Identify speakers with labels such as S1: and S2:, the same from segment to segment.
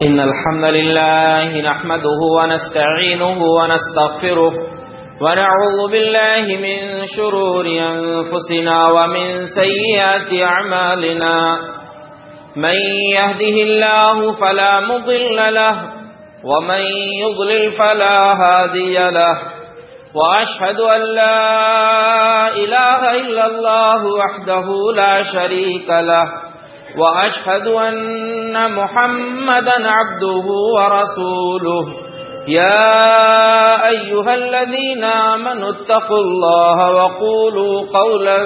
S1: إن الحمد لله نحمده ونستعينه ونستغفره ونعوذ بالله من شرور أنفسنا ومن سيئات أعمالنا من يهده الله فلا مضل له ومن يضلل فلا هادي له وأشهد أن لا إله إلا الله وحده لا شريك له وأشهد أن محمدا عبده ورسوله يا أيها الذين آمنوا اتقوا الله وقولوا قولا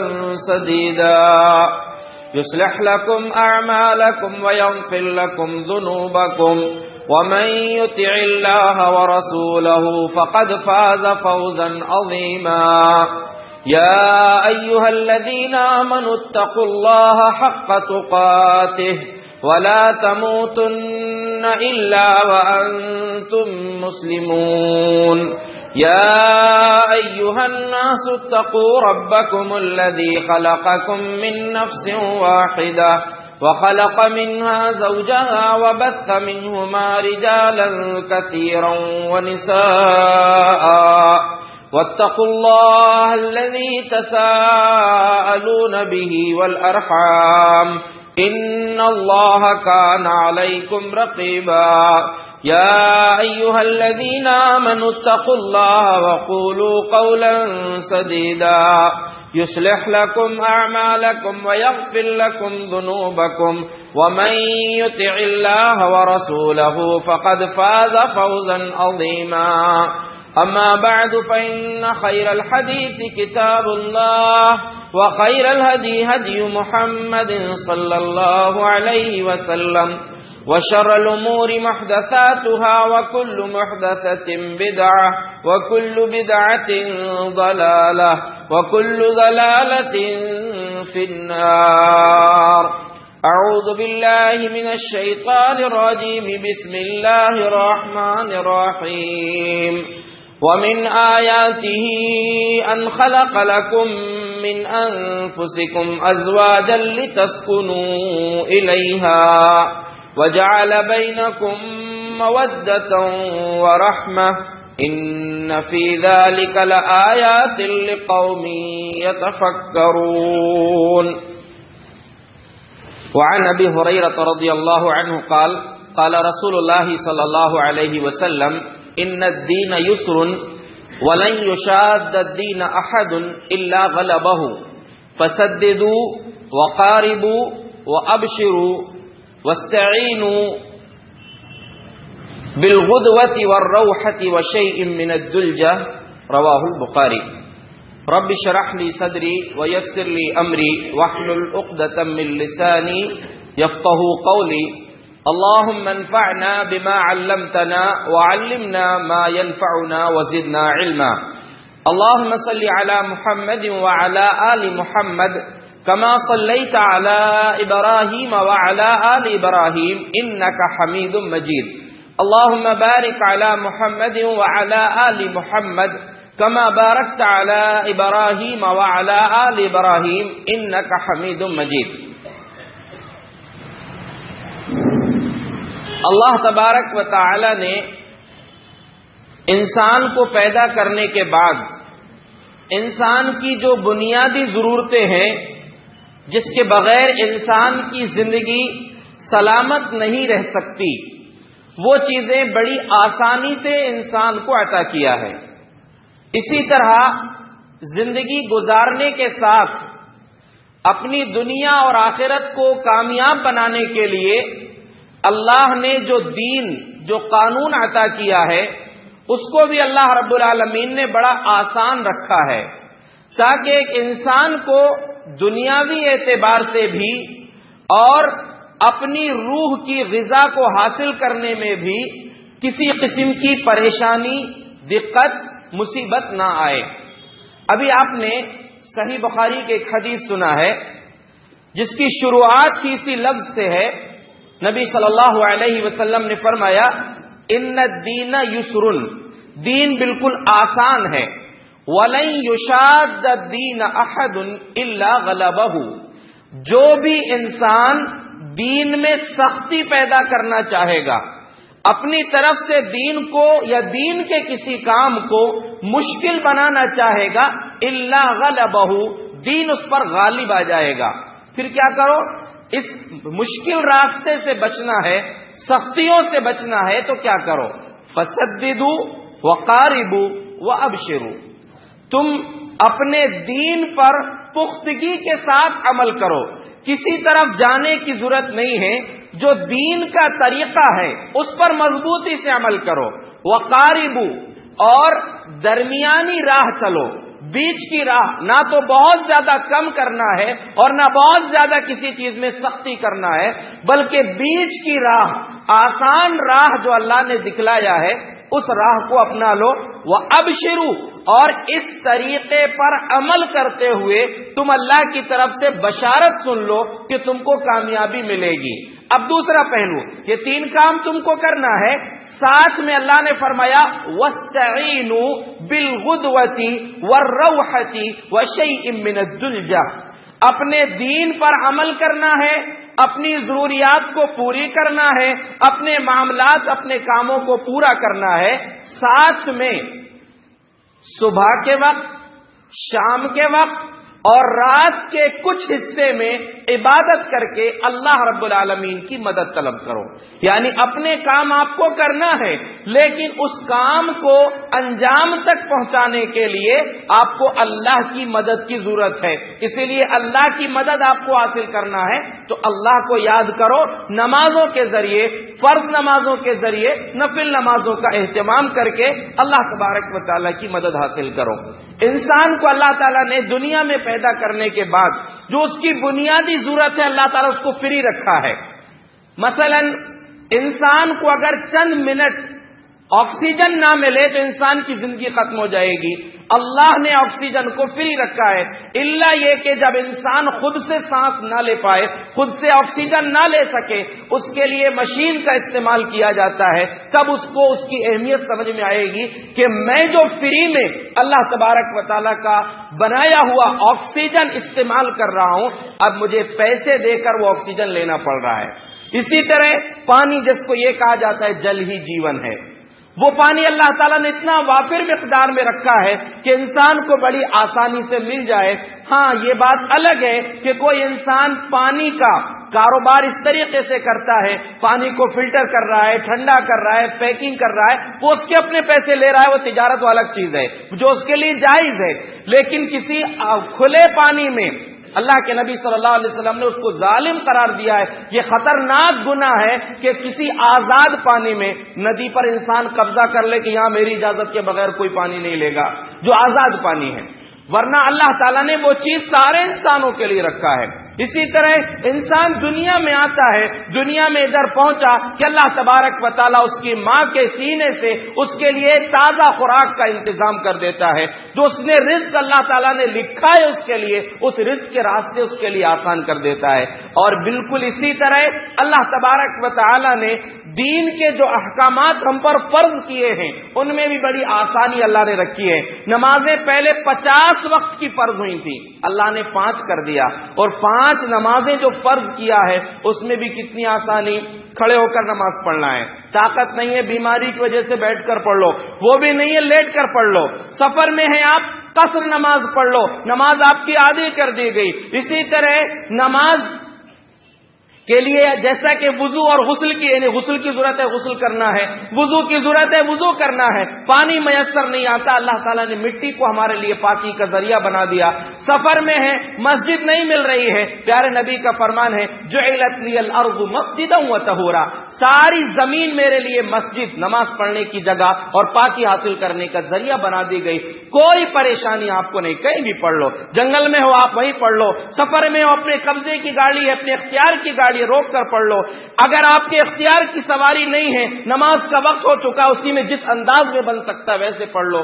S1: سديدا يصلح لكم أعمالكم ويغفر لكم ذنوبكم ومن يطع الله ورسوله فقد فاز فوزا عظيما يا أيها الذين آمنوا اتقوا الله حق تقاته ولا تموتن إلا وأنتم مسلمون يا أيها الناس اتقوا ربكم الذي خلقكم من نفس واحدة وخلق منها زوجها وبث منهما رجالا كثيرا ونساء واتقوا الله الذي تساءلون به والأرحام إن الله كان عليكم رقيبا يا أيها الذين آمنوا اتقوا الله وقولوا قولا سديدا يصلح لكم أعمالكم ويغفر لكم ذنوبكم ومن يطع الله ورسوله فقد فاز فوزا عظيما أما بعد فإن خير الحديث كتاب الله وخير الهدي هدي محمد صلى الله عليه وسلم وشر الأمور محدثاتها وكل محدثة بدعة وكل بدعة ضلالة وكل ضلالة في النار. أعوذ بالله من الشيطان الرجيم. بسم الله الرحمن الرحيم. ومن آياته أن خلق لكم من أنفسكم أزواجا لتسكنوا إليها وجعل بينكم مودة ورحمة إن في ذلك لآيات لقوم يتفكرون. وعن أبي هريرة رضي الله عنه قال قال رسول الله صلى الله عليه وسلم إن الدين يسر ولن يشاد الدين أحد إلا غلبه فسددوا وقاربوا وأبشروا واستعينوا بالغدوة والروحة وشيء من الدلجة. رواه البخاري. رب اشرح لي صدري ويسر لي أمري واحلل عقدة من لساني يفقهوا قولي. اللهم انفعنا بما علمتنا وعلمنا ما ينفعنا وزدنا علما. اللهم صل على محمد وعلى آل محمد كما صليت على إبراهيم وعلى آل إبراهيم إنك حميد مجيد. اللهم بارك على محمد وعلى آل محمد كما باركت على إبراهيم وعلى آل إبراهيم إنك حميد مجيد. اللہ تبارک و تعالی نے انسان کو پیدا کرنے کے بعد انسان کی جو بنیادی ضرورتیں ہیں جس کے بغیر انسان کی زندگی سلامت نہیں رہ سکتی، وہ چیزیں بڑی آسانی سے انسان کو عطا کیا ہے. اسی طرح زندگی گزارنے کے ساتھ اپنی دنیا اور آخرت کو کامیاب بنانے کے لیے اللہ نے جو دین جو قانون عطا کیا ہے اس کو بھی اللہ رب العالمین نے بڑا آسان رکھا ہے تاکہ ایک انسان کو دنیاوی اعتبار سے بھی اور اپنی روح کی غذا کو حاصل کرنے میں بھی کسی قسم کی پریشانی، دقت، مصیبت نہ آئے. ابھی آپ نے صحیح بخاری کے ایک حدیث سنا ہے جس کی شروعات ہی اسی لفظ سے ہے. نبی صلی اللہ علیہ وسلم نے فرمایا ان الدین یسر، دین بالکل آسان ہے. وَلَن يُشَادَّ الدِّينَ أَحَدٌ إِلَّا غَلَبَهُ، جو بھی انسان دین میں سختی پیدا کرنا چاہے گا اپنی طرف سے دین کو یا دین کے کسی کام کو مشکل بنانا چاہے گا الا غلبہ، دین اس پر غالب آ جائے گا. پھر کیا کرو؟ اس مشکل راستے سے بچنا ہے، سختیوں سے بچنا ہے تو کیا کرو؟ فسددوا وقاربوا وابشروا، تم اپنے دین پر پختگی کے ساتھ عمل کرو. کسی طرف جانے کی ضرورت نہیں ہے، جو دین کا طریقہ ہے اس پر مضبوطی سے عمل کرو. وقاربوا، اور درمیانی راہ چلو، بیچ کی راہ، نہ تو بہت زیادہ کم کرنا ہے اور نہ بہت زیادہ کسی چیز میں سختی کرنا ہے، بلکہ بیچ کی راہ، آسان راہ جو اللہ نے دکھلایا ہے اس راہ کو اپنا لو. وَأَبْشِرُوا، اور اس طریقے پر عمل کرتے ہوئے تم اللہ کی طرف سے بشارت سن لو کہ تم کو کامیابی ملے گی. اب دوسرا پہلو، یہ تین کام تم کو کرنا ہے، ساتھ میں اللہ نے فرمایا وَاسْتَعِینُوا بِالْغُدْوَةِ وَالرَّوْحَةِ وَشَيْءٍ مِّنَ الدُّلْجَةِ، اپنے دین پر عمل کرنا ہے، اپنی ضروریات کو پوری کرنا ہے، اپنے معاملات، اپنے کاموں کو پورا کرنا ہے، ساتھ میں صبح کے وقت، شام کے وقت اور رات کے کچھ حصے میں عبادت کر کے اللہ رب العالمین کی مدد طلب کرو. یعنی اپنے کام آپ کو کرنا ہے، لیکن اس کام کو انجام تک پہنچانے کے لیے آپ کو اللہ کی مدد کی ضرورت ہے. اسی لیے اللہ کی مدد آپ کو حاصل کرنا ہے تو اللہ کو یاد کرو، نمازوں کے ذریعے، فرض نمازوں کے ذریعے، نفل نمازوں کا اہتمام کر کے اللہ تبارک و تعالیٰ کی مدد حاصل کرو. انسان کو اللہ تعالیٰ نے دنیا میں پیدا کرنے کے بعد جو اس کی بنیادی ضرورت ہے اللہ تعالیٰ اس کو فری رکھا ہے. مثلا انسان کو اگر چند منٹ آکسیجن نہ ملے تو انسان کی زندگی ختم ہو جائے گی. اللہ نے آکسیجن کو فری رکھا ہے، الا یہ کہ جب انسان خود سے سانس نہ لے پائے، خود سے آکسیجن نہ لے سکے، اس کے لیے مشین کا استعمال کیا جاتا ہے. تب اس کو اس کی اہمیت سمجھ میں آئے گی کہ میں جو فری میں اللہ تبارک و تعالیٰ کا بنایا ہوا آکسیجن استعمال کر رہا ہوں، اب مجھے پیسے دے کر وہ آکسیجن لینا پڑ رہا ہے. اسی طرح پانی، جس کو یہ کہا جاتا ہے جل ہی جیون ہے، وہ پانی اللہ تعالیٰ نے اتنا وافر مقدار میں رکھا ہے کہ انسان کو بڑی آسانی سے مل جائے. ہاں یہ بات الگ ہے کہ کوئی انسان پانی کا کاروبار اس طریقے سے کرتا ہے، پانی کو فلٹر کر رہا ہے، ٹھنڈا کر رہا ہے، پیکنگ کر رہا ہے، وہ اس کے اپنے پیسے لے رہا ہے، وہ تجارت وہ الگ چیز ہے جو اس کے لیے جائز ہے. لیکن کسی کھلے پانی میں اللہ کے نبی صلی اللہ علیہ وسلم نے اس کو ظالم قرار دیا ہے. یہ خطرناک گناہ ہے کہ کسی آزاد پانی میں، ندی پر انسان قبضہ کر لے کہ یہاں میری اجازت کے بغیر کوئی پانی نہیں لے گا، جو آزاد پانی ہے. ورنہ اللہ تعالیٰ نے وہ چیز سارے انسانوں کے لیے رکھا ہے. اسی طرح انسان دنیا میں آتا ہے، دنیا میں ادھر پہنچا کہ اللہ تبارک و تعالیٰ اس کی ماں کے سینے سے اس کے لیے تازہ خوراک کا انتظام کر دیتا ہے. جو اس نے رزق اللہ تعالیٰ نے لکھا ہے اس کے لیے، اس رزق کے راستے اس کے لیے آسان کر دیتا ہے. اور بالکل اسی طرح اللہ تبارک و تعالیٰ نے دین کے جو احکامات ہم پر فرض کیے ہیں ان میں بھی بڑی آسانی اللہ نے رکھی ہے. نمازیں پہلے 50 وقت کی فرض ہوئی تھی، اللہ نے 5 کر دیا. اور 5 نمازیں جو فرض کیا ہے اس میں بھی کتنی آسانی، کھڑے ہو کر نماز پڑھنا ہے. طاقت نہیں ہے، بیماری کی وجہ سے بیٹھ کر پڑھ لو، وہ بھی نہیں ہے لیٹ کر پڑھ لو. سفر میں ہیں آپ، قصر نماز پڑھ لو، نماز آپ کی آدھی کر دی گئی. اسی طرح نماز کے لیے جیسا کہ وضو اور غسل کی، یعنی غسل کی ضرورت ہے غسل کرنا ہے، وضو کی ضرورت ہے وضو کرنا ہے. پانی میسر نہیں آتا، اللہ تعالیٰ نے مٹی کو ہمارے لیے پاکی کا ذریعہ بنا دیا. سفر میں ہے، مسجد نہیں مل رہی ہے، پیارے نبی کا فرمان ہے جعلت لی الارض مسجدا وطہورا، ساری زمین میرے لیے مسجد، نماز پڑھنے کی جگہ اور پاکی حاصل کرنے کا ذریعہ بنا دی گئی. کوئی پریشانی آپ کو نہیں، کہیں بھی پڑھ لو، جنگل میں ہو آپ وہیں پڑھ لو، سفر میں ہو اپنے قبضے کی گاڑی ہے، اپنے اختیار کی گاڑی روک کر پڑھ لو. اگر آپ کے اختیار کی سواری نہیں ہے، نماز کا وقت ہو چکا، اسی میں جس انداز میں بن سکتا ہے ویسے پڑھ لو.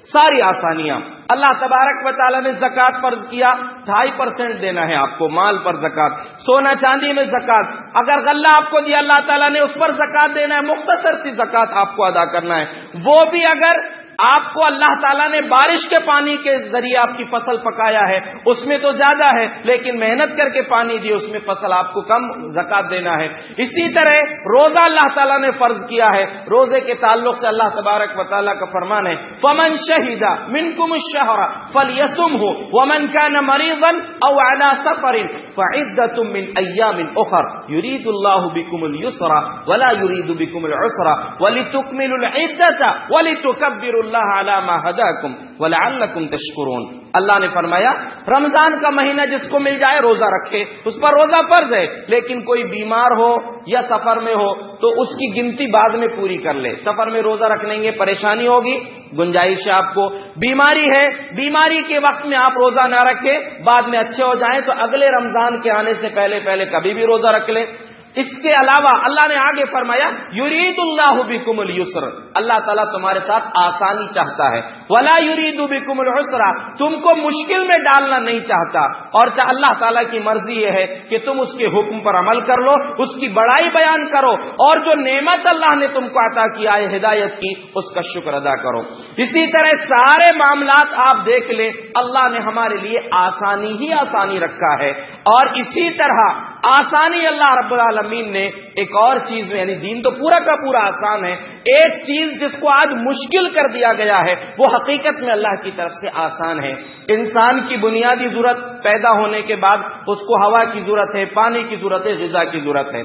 S1: ساری آسانیاں. اللہ تبارک و تعالیٰ نے زکوٰۃ فرض کیا، 2.5% دینا ہے آپ کو مال پر زکوٰۃ. سونا چاندی میں زکوٰۃ. اگر غلہ آپ کو دیا اللہ تعالیٰ نے اس پر زکوٰۃ دینا ہے، مختصر سی زکوٰۃ آپ کو ادا کرنا ہے. وہ بھی اگر آپ کو اللہ تعالیٰ نے بارش کے پانی کے ذریعے آپ کی فصل پکایا ہے، اس میں تو زیادہ ہے، لیکن محنت کر کے پانی دی، اس میں فصل آپ کو کم زکات دینا ہے۔ اسی طرح روزہ اللہ تعالیٰ نے فرض کیا ہے، روزے کے تعلق سے اللہ تبارک و تعالیٰ کا فرمان ہے فَمَنْ شَهِدَ مِنْكُمُ الشَّهْرَ فَلْيَصُمْهُ وَمَنْ كَانَ مَرِيضًا أَوْ عَلَى سَفَرٍ فَعِدَّةٌ مِّنْ أَيَّامٍ أُخَرَ يُرِيدُ اللَّهُ بِكُمُ الْيُسْرَ وَلَا يُرِيدُ بِكُمُ الْعُسْرَ وَلِتُكْمِلُوا الْعِدَّةَ وَلِتُكَبِّرُوا اللَّهَ عَلَى مَا هَدَاكُمْ وَلَعَلَّكُمْ تَشْكُرُونَ۔ اللہ نے فرمایا رمضان کا مہینہ جس کو مل جائے روزہ رکھے، اس پر روزہ فرض ہے، لیکن کوئی بیمار ہو یا سفر میں ہو تو اس کی گنتی بعد میں پوری کر لے۔ سفر میں روزہ رکھنے گے پریشانی ہوگی، گنجائش ہے آپ کو، بیماری ہے، بیماری کے وقت میں آپ روزہ نہ رکھیں، بعد میں اچھے ہو جائیں تو اگلے رمضان کے آنے سے پہلے کبھی بھی روزہ رکھ لیں۔ اس کے علاوہ اللہ نے آگے فرمایا یرید اللہ بکم اليسر، اللہ تعالیٰ تمہارے ساتھ آسانی چاہتا ہے، ولا یرید بکم العسر، تم کو مشکل میں ڈالنا نہیں چاہتا، اور اللہ تعالیٰ کی مرضی یہ ہے کہ تم اس کے حکم پر عمل کر لو، اس کی بڑائی بیان کرو، اور جو نعمت اللہ نے تم کو عطا کیا ہے ہدایت کی، اس کا شکر ادا کرو۔ اسی طرح سارے معاملات آپ دیکھ لیں، اللہ نے ہمارے لیے آسانی ہی آسانی رکھا ہے، اور اسی طرح آسانی اللہ رب العالمین نے ایک اور چیز میں، یعنی دین تو پورا کا پورا آسان ہے، ایک چیز جس کو آج مشکل کر دیا گیا ہے وہ حقیقت میں اللہ کی طرف سے آسان ہے۔ انسان کی بنیادی ضرورت پیدا ہونے کے بعد اس کو ہوا کی ضرورت ہے، پانی کی ضرورت ہے، غذا کی ضرورت ہے۔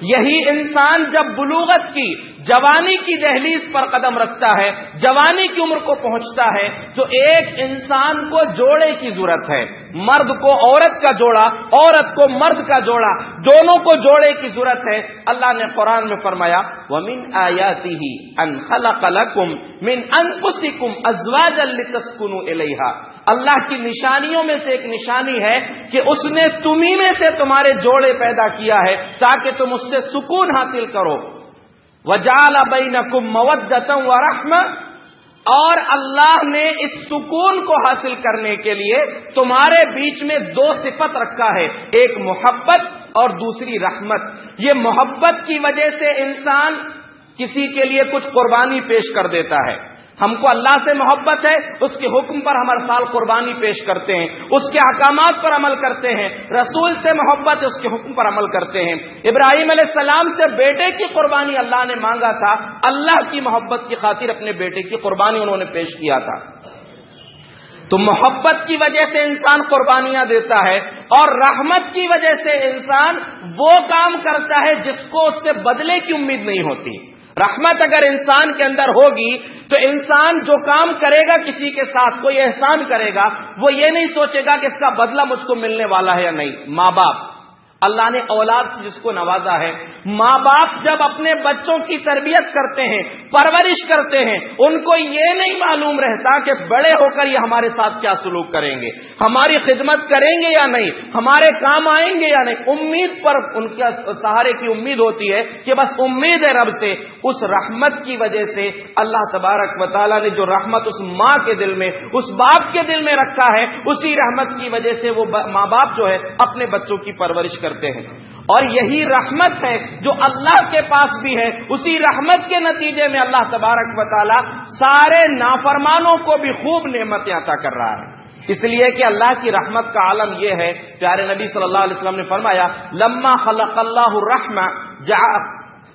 S1: یہی انسان جب بلوغت کی، جوانی کی دہلیز پر قدم رکھتا ہے، جوانی کی عمر کو پہنچتا ہے، تو ایک انسان کو جوڑے کی ضرورت ہے، مرد کو عورت کا جوڑا، عورت کو مرد کا جوڑا، دونوں کو جوڑے کی ضرورت ہے۔ اللہ نے قرآن میں فرمایا وَمِنْ آيَاتِهِ أَنْ خَلَقَ لَكُمْ مِنْ أَنفُسِكُمْ أَزْوَاجًا لِتَسْكُنُوا إِلَيْهَا، اللہ کی نشانیوں میں سے ایک نشانی ہے کہ اس نے تمہیں میں سے تمہارے جوڑے پیدا کیا ہے تاکہ تم اس سے سکون حاصل کرو۔ وَجَعَلَ بَيْنَكُمْ مَوَدَّةً وَرَحْمَةً، اور اللہ نے اس سکون کو حاصل کرنے کے لیے تمہارے بیچ میں دو صفت رکھا ہے، ایک محبت اور دوسری رحمت۔ یہ محبت کی وجہ سے انسان کسی کے لیے کچھ قربانی پیش کر دیتا ہے۔ ہم کو اللہ سے محبت ہے، اس کے حکم پر ہم ہر سال قربانی پیش کرتے ہیں، اس کے احکامات پر عمل کرتے ہیں۔ رسول سے محبت ہے، اس کے حکم پر عمل کرتے ہیں۔ ابراہیم علیہ السلام سے بیٹے کی قربانی اللہ نے مانگا تھا، اللہ کی محبت کی خاطر اپنے بیٹے کی قربانی انہوں نے پیش کیا تھا۔ تو محبت کی وجہ سے انسان قربانیاں دیتا ہے، اور رحمت کی وجہ سے انسان وہ کام کرتا ہے جس کو اس سے بدلے کی امید نہیں ہوتی۔ رحمت اگر انسان کے اندر ہوگی تو انسان جو کام کرے گا، کسی کے ساتھ کوئی احسان کرے گا، وہ یہ نہیں سوچے گا کہ اس کا بدلہ مجھ کو ملنے والا ہے یا نہیں۔ ماں باپ، اللہ نے اولاد سے جس کو نوازا ہے، ماں باپ جب اپنے بچوں کی تربیت کرتے ہیں، پرورش کرتے ہیں، ان کو یہ نہیں معلوم رہتا کہ بڑے ہو کر یہ ہمارے ساتھ کیا سلوک کریں گے، ہماری خدمت کریں گے یا نہیں، ہمارے کام آئیں گے یا نہیں۔ امید پر ان کے سہارے کی امید ہوتی ہے کہ بس امید ہے رب سے۔ اس رحمت کی وجہ سے اللہ تبارک و تعالیٰ نے جو رحمت اس ماں کے دل میں، اس باپ کے دل میں رکھا ہے، اسی رحمت کی وجہ سے وہ ماں باپ جو ہے اپنے بچوں کی پرورش کرتے ہیں۔ اور یہی رحمت ہے جو اللہ کے پاس بھی ہے، اسی رحمت کے نتیجے میں اللہ تبارک و تعالیٰ سارے نافرمانوں کو بھی خوب نعمتیں عطا کر رہا ہے۔ اس لیے کہ اللہ کی رحمت کا عالم یہ ہے، پیارے نبی صلی اللہ علیہ وسلم نے فرمایا لما خلق اللہ الرحمہ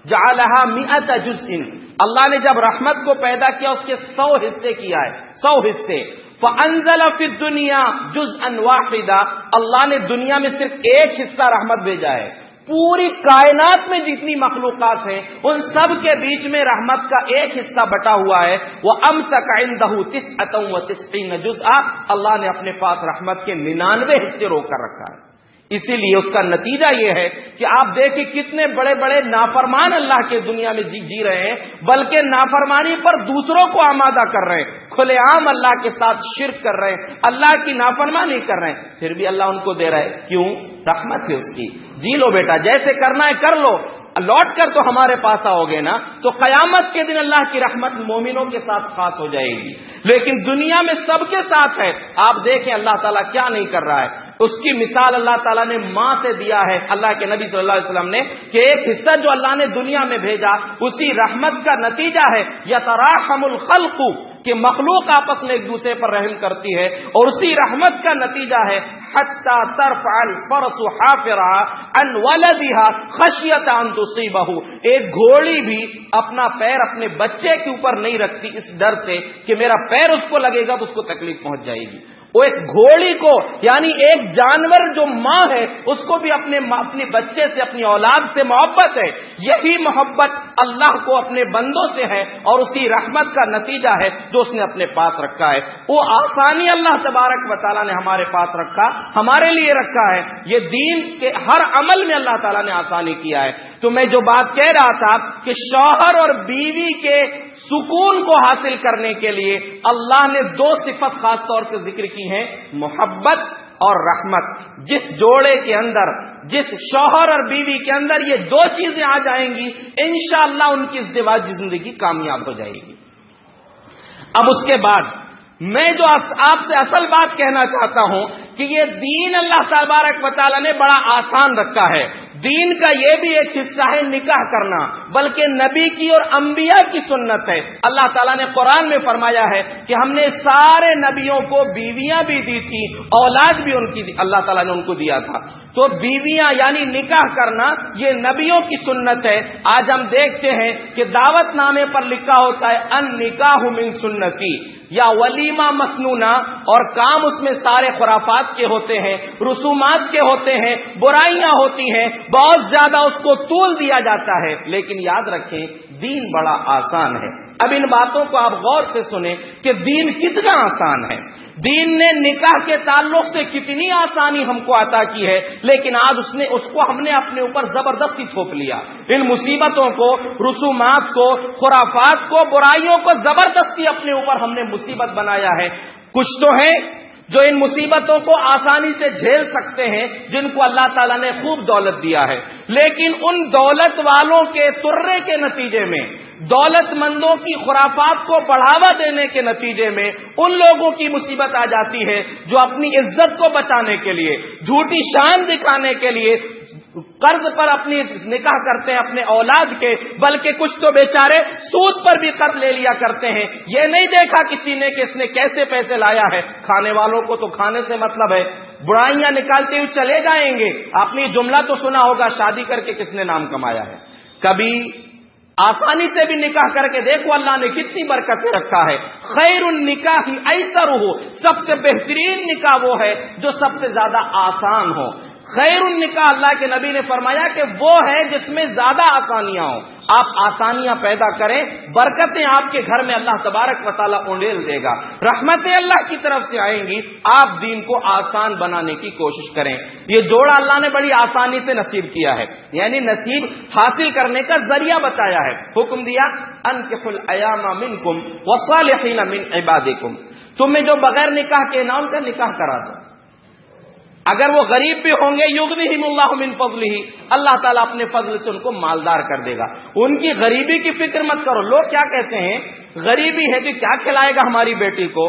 S1: جعلها 100 جزء، اللہ نے جب رحمت کو پیدا کیا اس کے 100 حصے کیا ہے، 100 حصے۔ فَأَنزَلَ فِي الدُّنْيَا جُزْءًا وَاحِدًا، اللہ نے دنیا میں صرف ایک حصہ رحمت بھیجا ہے۔ پوری کائنات میں جتنی مخلوقات ہیں ان سب کے بیچ میں رحمت کا ایک حصہ بٹا ہوا ہے۔ وَأَمْسَكَ عِندَهُ 99 جُزْءًا، اللہ نے اپنے پاس رحمت کے 99 حصے روک کر رکھا ہے۔ اسی لیے اس کا نتیجہ یہ ہے کہ آپ دیکھیں کتنے بڑے بڑے نافرمان اللہ کے دنیا میں جی رہے ہیں، بلکہ نافرمانی پر دوسروں کو آمادہ کر رہے ہیں، کھلے عام اللہ کے ساتھ شرک کر رہے ہیں، اللہ کی نافرمانی کر رہے ہیں، پھر بھی اللہ ان کو دے رہا ہے۔ کیوں؟ رحمت ہے اس کی، جی لو بیٹا، جیسے کرنا ہے کر لو، لوٹ کر تو ہمارے پاس آؤ گے نا، تو قیامت کے دن اللہ کی رحمت مومنوں کے ساتھ خاص ہو جائے گی۔ لیکن دنیا میں سب کے ساتھ ہے۔ آپ دیکھیں اللہ تعالیٰ کیا نہیں کر رہا ہے۔ اس کی مثال اللہ تعالیٰ نے ماں سے دیا ہے، اللہ کے نبی صلی اللہ علیہ وسلم نے، کہ ایک حصہ جو اللہ نے دنیا میں بھیجا اسی رحمت کا نتیجہ ہے یتراحم الخلق کہ مخلوق آپس میں ایک دوسرے پر رحم کرتی ہے، اور اسی رحمت کا نتیجہ ہے حتی ترفع الفرس حافرها عن ولدها خشیۃ ان تصیبہ، ایک گھوڑی بھی اپنا پیر اپنے بچے کے اوپر نہیں رکھتی اس ڈر سے کہ میرا پیر اس کو لگے گا تو اس کو تکلیف پہنچ جائے گی۔ وہ ایک گھوڑی کو، یعنی ایک جانور جو ماں ہے اس کو بھی اپنے بچے سے، اپنی اولاد سے محبت ہے۔ یہی محبت اللہ کو اپنے بندوں سے ہے، اور اسی رحمت کا نتیجہ ہے جو اس نے اپنے پاس رکھا ہے۔ وہ آسانی اللہ تبارک و تعالیٰ نے ہمارے پاس رکھا، ہمارے لیے رکھا ہے۔ یہ دین کے ہر عمل میں اللہ تعالیٰ نے آسانی کیا ہے۔ تو میں جو بات کہہ رہا تھا کہ شوہر اور بیوی کے سکون کو حاصل کرنے کے لیے اللہ نے دو صفت خاص طور سے ذکر کی ہیں، محبت اور رحمت۔ جس جوڑے کے اندر، جس شوہر اور بیوی کے اندر یہ دو چیزیں آ جائیں گی، انشاءاللہ ان کی ازدواجی زندگی کامیاب ہو جائے گی۔ اب اس کے بعد میں جو آپ سے اصل بات کہنا چاہتا ہوں کہ یہ دین اللہ تبارک و تعالیٰ نے بڑا آسان رکھا ہے۔ دین کا یہ بھی ایک حصہ ہے نکاح کرنا، بلکہ نبی کی اور انبیاء کی سنت ہے۔ اللہ تعالیٰ نے قرآن میں فرمایا ہے کہ ہم نے سارے نبیوں کو بیویاں بھی دی تھی، اولاد بھی ان کی اللہ تعالیٰ نے ان کو دیا تھا۔ تو بیویاں یعنی نکاح کرنا یہ نبیوں کی سنت ہے۔ آج ہم دیکھتے ہیں کہ دعوت نامے پر لکھا ہوتا ہے ان نکاح من سنتی، یا ولیمہ مسنونہ، اور کام اس میں سارے خرافات کے ہوتے ہیں، رسومات کے ہوتے ہیں، برائیاں ہوتی ہیں، بہت زیادہ اس کو طول دیا جاتا ہے۔ لیکن یاد رکھیں دین بڑا آسان ہے۔ اب ان باتوں کو آپ غور سے سنیں کہ دین کتنا آسان ہے۔ دین نے نکاح کے تعلق سے کتنی آسانی ہم کو عطا کی ہے، لیکن آج اس کو ہم نے اپنے اوپر زبردستی تھوپ لیا۔ ان مصیبتوں کو، رسومات کو، خرافات کو، برائیوں کو زبردستی اپنے اوپر ہم نے مصیبت بنایا ہے۔ کچھ تو ہیں جو ان مصیبتوں کو آسانی سے جھیل سکتے ہیں، جن کو اللہ تعالیٰ نے خوب دولت دیا ہے، لیکن ان دولت والوں کے ترے کے نتیجے میں، دولت مندوں کی خرافات کو بڑھاوا دینے کے نتیجے میں ان لوگوں کی مصیبت آ جاتی ہے جو اپنی عزت کو بچانے کے لیے، جھوٹی شان دکھانے کے لیے قرض پر اپنی نکاح کرتے ہیں اپنے اولاد کے، بلکہ کچھ تو بیچارے سود پر بھی قرض لے لیا کرتے ہیں۔ یہ نہیں دیکھا کسی نے کہ اس نے کیسے پیسے لایا ہے۔ کھانے والوں کو تو کھانے سے مطلب ہے، برائیاں نکالتے ہوئے چلے جائیں گے۔ آپ نے جملہ تو سنا ہوگا، شادی کر کے کس نے نام کمایا ہے۔ کبھی آسانی سے بھی نکاح کر کے دیکھو اللہ نے کتنی برکتیں رکھا ہے۔ خیر النکاح ایسر ہو، سب سے بہترین نکاح وہ ہے جو سب سے زیادہ آسان ہو۔ خیر النکاح اللہ کے نبی نے فرمایا کہ وہ ہے جس میں زیادہ آسانیاں ہوں۔ آپ آسانیاں پیدا کریں، برکتیں آپ کے گھر میں اللہ تبارک و تعالیٰ انڈیل دے گا، رحمتیں اللہ کی طرف سے آئیں گی۔ آپ دین کو آسان بنانے کی کوشش کریں۔ یہ جوڑا اللہ نے بڑی آسانی سے نصیب کیا ہے، یعنی نصیب حاصل کرنے کا ذریعہ بتایا ہے۔ حکم دیا انکحوا الایام منکم والصالحین من عبادکم، تمہیں جو بغیر نکاح کے نام کا نکاح کرا دو، اگر وہ غریب بھی ہوں گے یغنیہم اللہ من فضلہ، اللہ تعالیٰ اپنے فضل سے ان کو مالدار کر دے گا۔ ان کی غریبی کی فکر مت کرو۔ لوگ کیا کہتے ہیں، غریبی ہے کہ کیا کھلائے گا ہماری بیٹی کو۔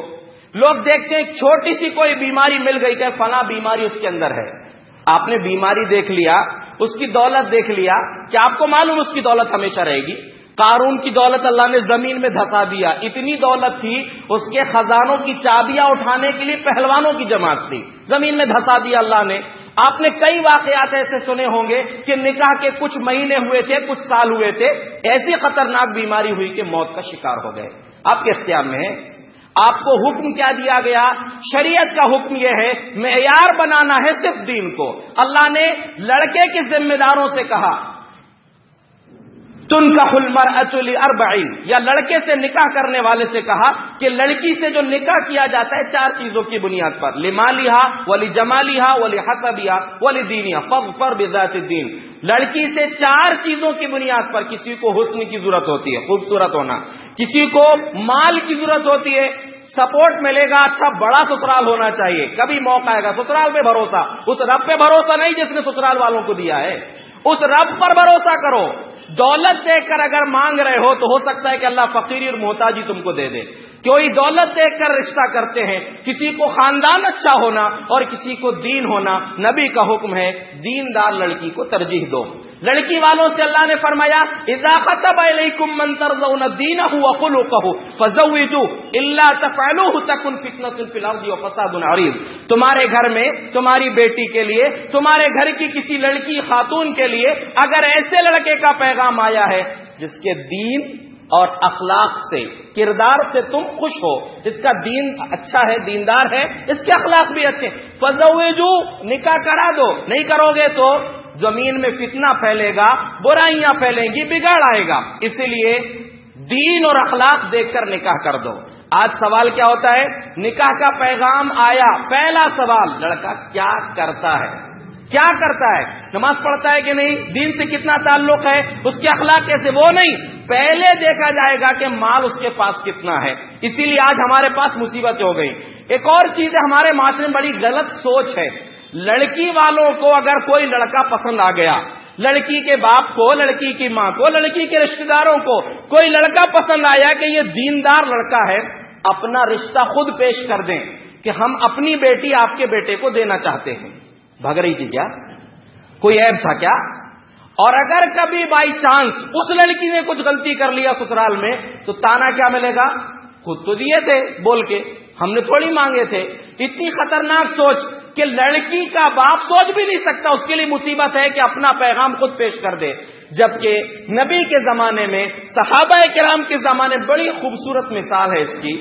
S1: لوگ دیکھتے ہیں چھوٹی سی کوئی بیماری مل گئی کہ فلاں بیماری اس کے اندر ہے۔ آپ نے بیماری دیکھ لیا، اس کی دولت دیکھ لیا، کیا آپ کو معلوم اس کی دولت ہمیشہ رہے گی؟ قارون کی دولت اللہ نے زمین میں دھسا دیا، اتنی دولت تھی اس کے خزانوں کی چابیاں اٹھانے کے لیے پہلوانوں کی جماعت تھی، زمین میں دھسا دیا اللہ نے۔ آپ نے کئی واقعات ایسے سنے ہوں گے کہ نکاح کے کچھ مہینے ہوئے تھے، کچھ سال ہوئے تھے، ایسی خطرناک بیماری ہوئی کہ موت کا شکار ہو گئے۔ آپ کے اختیار میں ہے۔ آپ کو حکم کیا دیا گیا؟ شریعت کا حکم یہ ہے، معیار بنانا ہے صرف دین کو۔ اللہ نے لڑکے کے ذمہ داروں سے کہا تنکح المرأة لأربعین، یا لڑکے سے نکاح کرنے والے سے کہا کہ لڑکی سے جو نکاح کیا جاتا ہے 4 چیزوں کی بنیاد پر، لمالہا ولجمالہا ولحسبہا ولدینہا فاظفر بذات الدین۔ لڑکی سے 4 چیزوں کی بنیاد پر، کسی کو حسن کی ضرورت ہوتی ہے، خوبصورت ہونا، کسی کو مال کی ضرورت ہوتی ہے، سپورٹ ملے گا، اچھا بڑا سسرال ہونا چاہیے، کبھی موقع آئے گا، سسرال پہ بھروسہ، اس رب پہ بھروسہ نہیں جس نے سسرال والوں کو دیا ہے، اس رب پر بھروسہ کرو۔ دولت دیکھ کر اگر مانگ رہے ہو تو ہو سکتا ہے کہ اللہ فقیری اور محتاجی تم کو دے دے، کوئی دولت دیکھ کر رشتہ کرتے ہیں، کسی کو خاندان اچھا ہونا اور کسی کو دین ہونا۔ نبی کا حکم ہے دیندار لڑکی کو ترجیح دو۔ لڑکی والوں سے اللہ نے فرمایا اذا خطب الیکم من ترضون دینہ وخلقہ فزوجوہ الا تفعلوہ تکن فتنۃ فی الارض وفساد عریض۔ تمہارے گھر میں تمہاری بیٹی کے لیے، تمہارے گھر کی کسی لڑکی خاتون کے لیے اگر ایسے لڑکے کا پیغام آیا ہے جس کے دین اور اخلاق سے، کردار سے تم خوش ہو، اس کا دین اچھا ہے، دیندار ہے، اس کے اخلاق بھی اچھے، فزوجوہ نکاح کرا دو۔ نہیں کرو گے تو زمین میں فتنہ پھیلے گا، برائیاں پھیلیں گی، بگاڑ آئے گا۔ اسی لیے دین اور اخلاق دیکھ کر نکاح کر دو۔ آج سوال کیا ہوتا ہے؟ نکاح کا پیغام آیا، پہلا سوال لڑکا کیا کرتا ہے، کیا کرتا ہے، نماز پڑھتا ہے کہ نہیں، دین سے کتنا تعلق ہے، اس کے اخلاق کیسے، وہ نہیں، پہلے دیکھا جائے گا کہ مال اس کے پاس کتنا ہے۔ اسی لیے آج ہمارے پاس مصیبت ہو گئی۔ ایک اور چیز ہے، ہمارے معاشرے میں بڑی غلط سوچ ہے، لڑکی والوں کو اگر کوئی لڑکا پسند آ گیا، لڑکی کے باپ کو، لڑکی کی ماں کو، لڑکی کے رشتہ داروں کو کوئی لڑکا پسند آیا کہ یہ دیندار لڑکا ہے، اپنا رشتہ خود پیش کر دیں کہ ہم اپنی بیٹی آپ کے بیٹے کو دینا چاہتے ہیں۔ بھگ رہی تھی کیا؟ کوئی عیب تھا کیا؟ اور اگر کبھی بائی چانس اس لڑکی نے کچھ غلطی کر لیا سسرال میں تو تانا کیا ملے گا؟ خود تو دیے تھے بول کے، ہم نے تھوڑی مانگے تھے۔ اتنی خطرناک سوچ کہ لڑکی کا باپ سوچ بھی نہیں سکتا، اس کے لیے مصیبت ہے کہ اپنا پیغام خود پیش کر دے۔ جبکہ نبی کے زمانے میں، صحابہ کرام کے زمانے میں بڑی خوبصورت مثال ہے اس کی،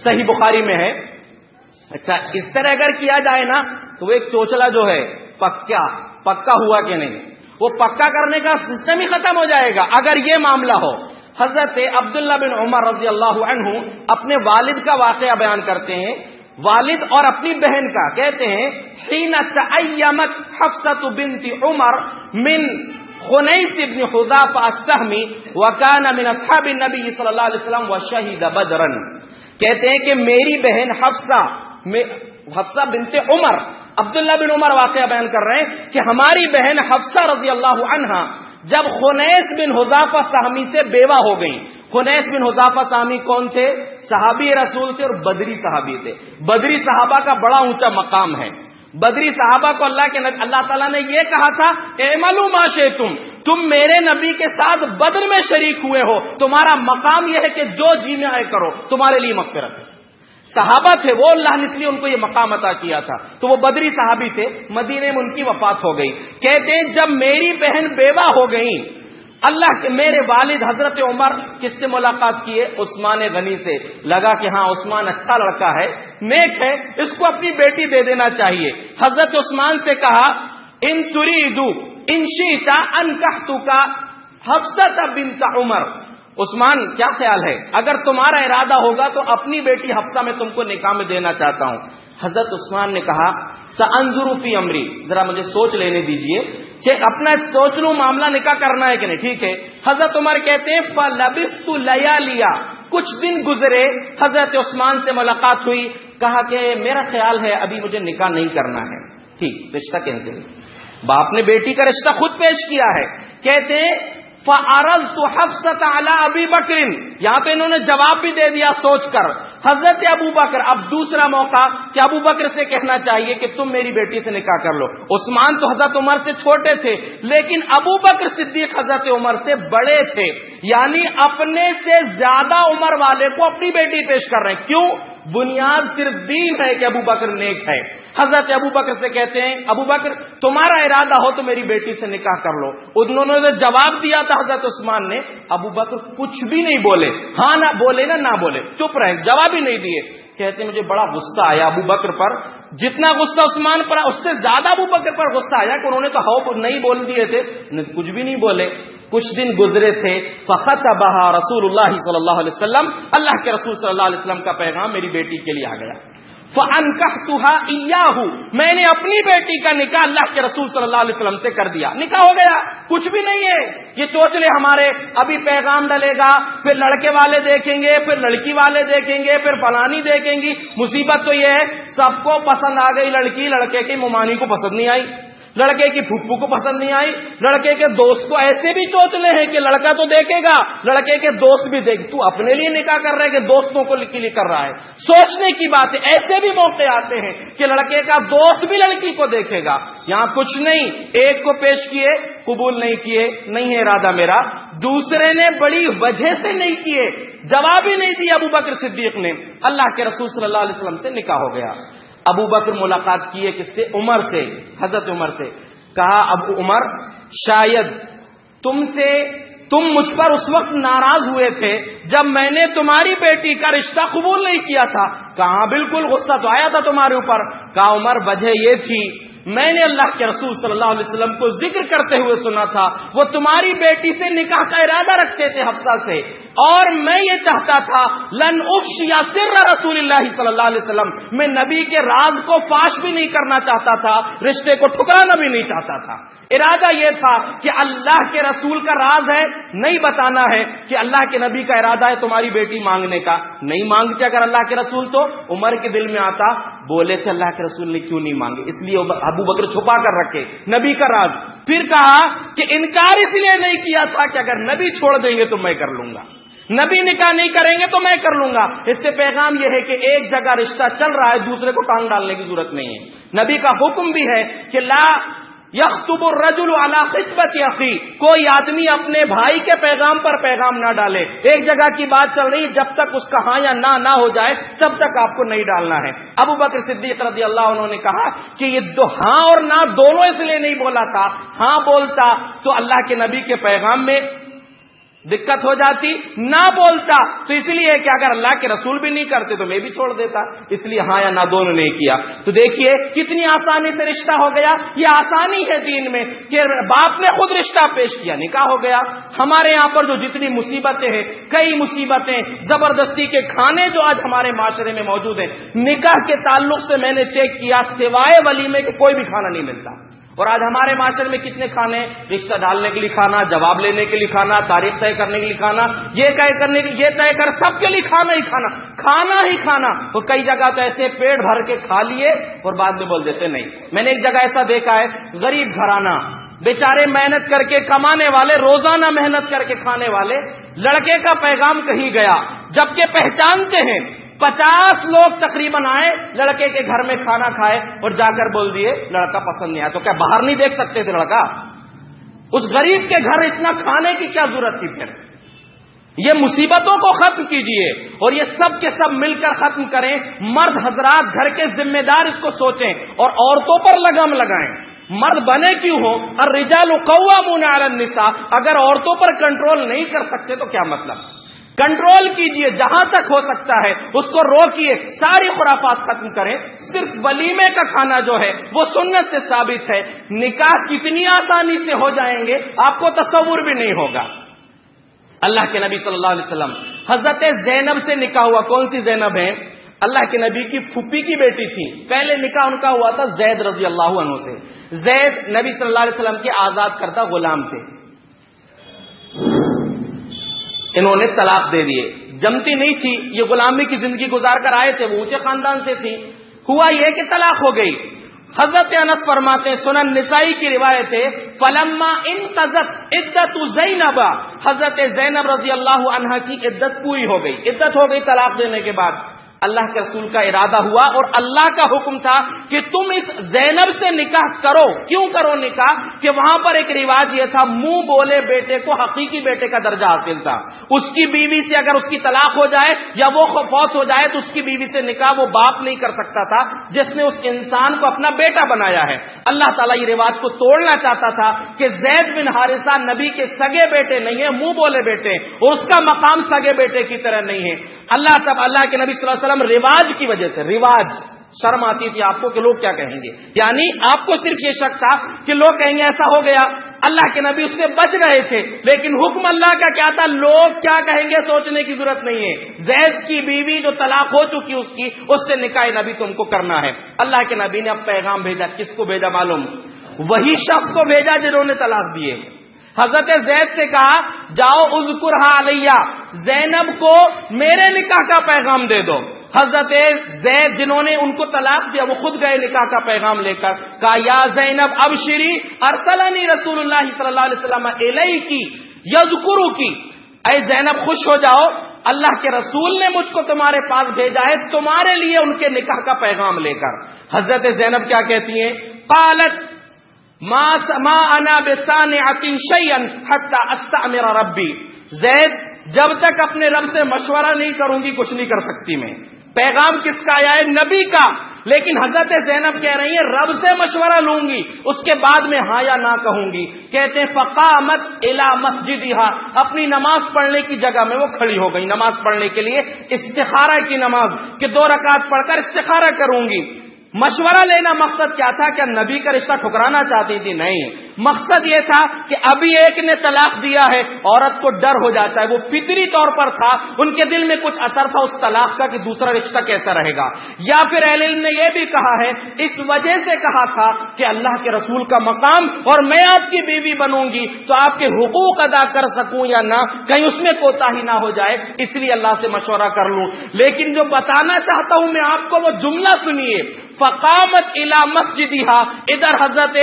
S1: صحیح بخاری میں ہے۔ اچھا، اس طرح اگر کیا جائے نا تو وہ ایک چوچلا جو ہے پکا ہوا کہ نہیں، وہ پکا کرنے کا سسٹم ہی ختم ہو جائے گا اگر یہ معاملہ ہو۔ حضرت عبداللہ بن عمر رضی اللہ عنہ اپنے والد کا واقعہ بیان کرتے ہیں، والد اور اپنی بہن کا، کہتے ہیں حین تعیمت حفصۃ بنت عمر من خنیس بن حذافہ السہمی وکان من اصحاب النبی صلی اللہ علیہ وسلم وشہد بدرا۔ کہتے ہیں کہ میری بہن حفصہ بنت عمر، عبداللہ بن عمر واقعہ بیان کر رہے ہیں کہ ہماری بہن حفصہ رضی اللہ عنہا جب خنیس بن حذافہ سہمی سے بیوہ ہو گئیں۔ خنیس بن حذافہ سہمی کون تھے؟ صحابی رسول تھے اور بدری صحابی تھے۔ بدری صحابہ کا بڑا اونچا مقام ہے۔ بدری صحابہ کو اللہ تعالیٰ نے یہ کہا تھا اعملوا ما شئتم، تم میرے نبی کے ساتھ بدر میں شریک ہوئے ہو، تمہارا مقام یہ ہے کہ جو جی میں آئے کرو، تمہارے لیے مغفرت ہے۔ صحابہ تھے وہ، اللہ نے اس لیے ان کو یہ مقام عطا کیا تھا، تو وہ بدری صحابی تھے۔ مدینے میں ان کی وفات ہو گئی۔ کہتے ہیں جب میری بہن بیوہ ہو گئی، اللہ کے میرے والد حضرت عمر کس سے ملاقات کیے؟ عثمان غنی سے۔ لگا کہ ہاں عثمان اچھا لڑکا ہے، نیک ہے، اس کو اپنی بیٹی دے دینا چاہیے۔ حضرت عثمان سے کہا ان تریدو ان شئت انکحتک حفصہ بنت عمر۔ عثمان کیا خیال ہے، اگر تمہارا ارادہ ہوگا تو اپنی بیٹی حفصہ میں تم کو نکاح میں دینا چاہتا ہوں۔ حضرت عثمان نے کہا سانظر فی امری، ذرا مجھے سوچ لینے دیجئے، اپنا سوچ لوں معاملہ نکاح کرنا ہے کہ نہیں۔ ٹھیک ہے۔ حضرت عمر کہتے ہیں فلبثت لیالیا، کچھ دن گزرے، حضرت عثمان سے ملاقات ہوئی، کہا کہ میرا خیال ہے ابھی مجھے نکاح نہیں کرنا ہے۔ ٹھیک، رشتہ کینسل۔ باپ نے بیٹی کا رشتہ خود پیش کیا ہے۔ کہتے ہیں فعرضت حفصۃ علی ابی بکر، یہاں پہ انہوں نے جواب بھی دے دیا سوچ کر۔ حضرت ابو بکر، اب دوسرا موقع کہ ابو بکر سے کہنا چاہیے کہ تم میری بیٹی سے نکاح کر لو۔ عثمان تو حضرت عمر سے چھوٹے تھے، لیکن ابو بکر صدیق حضرت عمر سے بڑے تھے، یعنی اپنے سے زیادہ عمر والے کو اپنی بیٹی پیش کر رہے ہیں۔ کیوں؟ بنیاد صرف دین ہے کہ ابو بکر نیک ہے۔ حضرت ابو بکر سے کہتے ہیں ابو بکر تمہارا ارادہ ہو تو میری بیٹی سے نکاح کر لو۔ انہوں نے جواب دیا تھا حضرت عثمان نے، ابو بکر کچھ بھی نہیں بولے، ہاں نہ بولے نہ بولے، چپ رہے، جواب ہی نہیں دیے۔ کہتے ہیں مجھے بڑا غصہ آیا ابو بکر پر، جتنا غصہ عثمان پر اس سے زیادہ ابو بکر پر غصہ آیا کہ انہوں نے تو ہو نہیں بول دیے تھے، کچھ بھی نہیں بولے۔ کچھ دن گزرے تھے، فخطبها رسول اللہ صلی اللہ علیہ وسلم، اللہ کے رسول صلی اللہ علیہ وسلم کا پیغام میری بیٹی کے لیے آ گیا۔ فانکحتها ایاہ، میں نے اپنی بیٹی کا نکاح اللہ کے رسول صلی اللہ علیہ وسلم سے کر دیا، نکاح ہو گیا، کچھ بھی نہیں ہے۔ یہ چوچلے ہمارے ابھی پیغام ڈلے گا، پھر لڑکے والے دیکھیں گے، پھر لڑکی والے دیکھیں گے، پھر فلانی دیکھیں گی۔ مصیبت تو یہ ہے سب کو پسند آ گئی لڑکی، لڑکے کی ممانی کو پسند نہیں آئی۔ لڑکے کی پھپھو کو پسند نہیں آئی، لڑکے کے دوست کو ایسے بھی چوچلے ہیں کہ لڑکا تو دیکھے گا، لڑکے کے دوست بھی دیکھ، تو اپنے لیے نکاح کر رہا ہے کہ دوستوں کو لیے کر رہا ہے؟ سوچنے کی بات ہے۔ ایسے بھی موقع آتے ہیں کہ لڑکے کا دوست بھی لڑکی کو دیکھے گا۔ یہاں کچھ نہیں، ایک کو پیش کیے، قبول نہیں کیے، نہیں ہے ارادہ میرا، دوسرے نے بڑی وجہ سے نہیں کیے، جواب ہی نہیں دیا ابو بکر صدیق نے، اللہ کے رسول صلی اللہ علیہ وسلم سے نکاح ہو گیا۔ ابو بکر ملاقات کیے کس سے؟ عمر سے، حضرت عمر سے۔ کہا ابو عمر شاید تم مجھ پر اس وقت ناراض ہوئے تھے جب میں نے تمہاری بیٹی کا رشتہ قبول نہیں کیا تھا۔ کہا بالکل غصہ تو آیا تھا تمہارے اوپر۔ کہا عمر وجہ یہ تھی میں نے اللہ کے رسول صلی اللہ علیہ وسلم کو ذکر کرتے ہوئے سنا تھا، وہ تمہاری بیٹی سے نکاح کا ارادہ رکھتے تھے حفصہ سے، اور میں یہ چاہتا تھا لن افشی سر رسول اللہ صلی اللہ علیہ وسلم، میں نبی کے راز کو فاش بھی نہیں کرنا چاہتا تھا، رشتے کو ٹھکرانا بھی نہیں چاہتا تھا۔ ارادہ یہ تھا کہ اللہ کے رسول کا راز ہے، نہیں بتانا ہے کہ اللہ کے نبی کا ارادہ ہے تمہاری بیٹی مانگنے کا۔ نہیں مانگتے اگر اللہ کے رسول تو عمر کے دل میں آتا، بولے تھے اللہ کے رسول نے کیوں نہیں مانگے، اس لیے ابو بکر چھپا کر رکھے نبی کا راز۔ پھر کہا کہ انکار اس لیے نہیں کیا تھا کہ اگر نبی چھوڑ دیں گے تو میں کر لوں گا، نبی نکاح نہیں کریں گے تو میں کر لوں گا۔ اس سے پیغام یہ ہے کہ ایک جگہ رشتہ چل رہا ہے، دوسرے کو ٹانگ ڈالنے کی ضرورت نہیں ہے۔ نبی کا حکم بھی ہے کہ لا یخطب الرجل علی خطبۃ اخی، کوئی آدمی اپنے بھائی کے پیغام پر پیغام نہ ڈالے۔ ایک جگہ کی بات چل رہی، جب تک اس کا ہاں یا نہ ہو جائے تب تک آپ کو نہیں ڈالنا ہے۔ ابو بکر صدیق رضی اللہ عنہ نے کہا کہ یہ دو ہاں اور نہ دونوں اس لیے نہیں بولا تھا، ہاں بولتا تو اللہ کے نبی کے پیغام میں دقت ہو جاتی، نہ بولتا تو اس لیے کہ اگر اللہ کے رسول بھی نہیں کرتے تو میں بھی چھوڑ دیتا، اس لیے ہاں یا نہ دونوں نے کیا۔ تو دیکھیے کتنی آسانی سے رشتہ ہو گیا۔ یہ آسانی ہے دین میں کہ باپ نے خود رشتہ پیش کیا، نکاح ہو گیا۔ ہمارے یہاں پر جو جتنی مصیبتیں ہیں، کئی مصیبتیں، زبردستی کے کھانے جو آج ہمارے معاشرے میں موجود ہیں، نکاح کے تعلق سے میں نے چیک کیا، سوائے ولیمے کے کوئی بھی کھانا نہیں ملتا۔ اور آج ہمارے معاشرے میں کتنے کھانے، رشتہ ڈالنے کے لیے کھانا، جواب لینے کے لیے کھانا، تاریخ طے کرنے کے لیے کھانا، یہ طے کر سب کے لیے کھانا ہی کھانا، کھانا ہی کھانا۔ اور کئی جگہ تو ایسے پیٹ بھر کے کھا لیے اور بعد میں بول دیتے نہیں۔ میں نے ایک جگہ ایسا دیکھا ہے، غریب گھرانہ، بیچارے محنت کر کے کمانے والے، روزانہ محنت کر کے کھانے والے، لڑکے کا پیغام کہیں گیا، جبکہ پہچانتے ہیں 50 لوگ تقریباً آئے، لڑکے کے گھر میں کھانا کھائے اور جا کر بول دیے لڑکا پسند نہیں آیا۔ تو کیا باہر نہیں دیکھ سکتے تھے لڑکا؟ اس غریب کے گھر اتنا کھانے کی کیا ضرورت تھی؟ پھر یہ مصیبتوں کو ختم کیجئے اور یہ سب کے سب مل کر ختم کریں۔ مرد حضرات گھر کے ذمہ دار اس کو سوچیں اور عورتوں پر لگام لگائیں۔ مرد بنے کیوں ہو، الرجال قوامون علی النساء، اگر عورتوں پر کنٹرول نہیں کر سکتے تو کیا مطلب؟ کنٹرول کیجئے، جہاں تک ہو سکتا ہے اس کو روکیے، ساری خرافات ختم کریں۔ صرف ولیمے کا کھانا جو ہے وہ سنت سے ثابت ہے۔ نکاح کتنی آسانی سے ہو جائیں گے آپ کو تصور بھی نہیں ہوگا۔ اللہ کے نبی صلی اللہ علیہ وسلم حضرت زینب سے نکاح ہوا۔ کون سی زینب ہے؟ اللہ کے نبی کی پھوپھی کی بیٹی تھی۔ پہلے نکاح ان کا ہوا تھا زید رضی اللہ عنہ سے۔ زید نبی صلی اللہ علیہ وسلم کے آزاد کردہ غلام تھے، انہوں نے طلاق دے دیے۔ جمتی نہیں تھی، یہ غلامی کی زندگی گزار کر آئے تھے، وہ اونچے خاندان سے تھی۔ ہوا یہ کہ طلاق ہو گئی۔ حضرت انس فرماتے ہیں، سنن نسائی کی روایت ہے، فلما انقضت عدت زینب، حضرت زینب رضی اللہ عنہا کی عدت پوری ہو گئی، عدت ہو گئی طلاق دینے کے بعد۔ اللہ کے رسول کا ارادہ ہوا اور اللہ کا حکم تھا کہ تم اس زینب سے نکاح کرو۔ کیوں کرو نکاح؟ کہ وہاں پر ایک رواج یہ تھا، منہ بولے بیٹے کو حقیقی بیٹے کا درجہ حاصل تھا۔ اس کی بیوی سے اگر اس کی طلاق ہو جائے یا وہ فوت ہو جائے تو اس کی بیوی سے نکاح وہ باپ نہیں کر سکتا تھا جس نے اس انسان کو اپنا بیٹا بنایا ہے۔ اللہ تعالیٰ یہ رواج کو توڑنا چاہتا تھا کہ زید بن حارثہ نبی کے سگے بیٹے نہیں ہیں، منہ بولے بیٹے، اور اس کا مقام سگے بیٹے کی طرح نہیں ہے۔ اللہ کے نبی صلی اللہ علیہ وسلم رواج کی وجہ سے، رواج، شرم آتی تھی آپ کو کہ لوگ کیا کہیں گے، یعنی آپ کو صرف یہ شک تھا کہ لوگ کہیں گے ایسا ہو گیا۔ اللہ کے نبی اس سے بچ رہے تھے، لیکن حکم اللہ کا کیا تھا، لوگ کیا کہیں گے سوچنے کی ضرورت نہیں ہے۔ زید کی بیوی جو طلاق ہو چکی اس سے نکاح نبی تم کو کرنا ہے۔ اللہ کے نبی نے اب پیغام بھیجا، کس کو بھیجا معلوم؟ وہی شخص کو بھیجا جنہوں نے طلاق دیے۔ حضرت زید سے کہا، جاؤ اذکرھا علیہ، زینب کو میرے نکاح کا پیغام دے دو۔ حضرت زید جنہوں نے ان کو طلاق دیا وہ خود گئے نکاح کا پیغام لے کر، کہا یا زینب ابشری ارسلنی رسول اللہ صلی اللہ علیہ وسلم الیکی یذکرکی، اے زینب خوش ہو جاؤ، اللہ کے رسول نے مجھ کو تمہارے پاس بھیجا ہے تمہارے لیے ان کے نکاح کا پیغام لے کر۔ حضرت زینب کیا کہتی ہیں؟ قالت ما انا بصانعۃ شیئا حتی استأمر ربی، زید جب تک اپنے رب سے مشورہ نہیں کروں گی کچھ نہیں کر سکتی میں۔ پیغام کس کا آیا ہے؟ نبی کا، لیکن حضرت زینب کہہ رہی ہیں رب سے مشورہ لوں گی اس کے بعد میں ہاں یا نہ کہوں گی۔ کہتے ہیں فقامت الی مسجدہا، اپنی نماز پڑھنے کی جگہ میں وہ کھڑی ہو گئی نماز پڑھنے کے لیے، استخارہ کی نماز کہ 2 رکعت پڑھ کر استخارہ کروں گی۔ مشورہ لینا مقصد کیا تھا؟ کیا نبی کا رشتہ ٹھکرانا چاہتی تھی؟ نہیں، مقصد یہ تھا کہ ابھی ایک نے طلاق دیا ہے، عورت کو ڈر ہو جاتا ہے، وہ فطری طور پر تھا، ان کے دل میں کچھ اثر تھا اس طلاق کا کہ دوسرا رشتہ کیسا رہے گا۔ یا پھر اہل علم نے یہ بھی کہا ہے اس وجہ سے کہا تھا کہ اللہ کے رسول کا مقام اور میں آپ کی بیوی بنوں گی تو آپ کے حقوق ادا کر سکوں یا نہ، کہیں اس میں کوتاہی نہ ہو جائے، اس لیے اللہ سے مشورہ کر لوں۔ لیکن جو بتانا چاہتا ہوں میں آپ کو وہ جملہ سنیے، فقامت الی مسجدہا، ادھر حضرت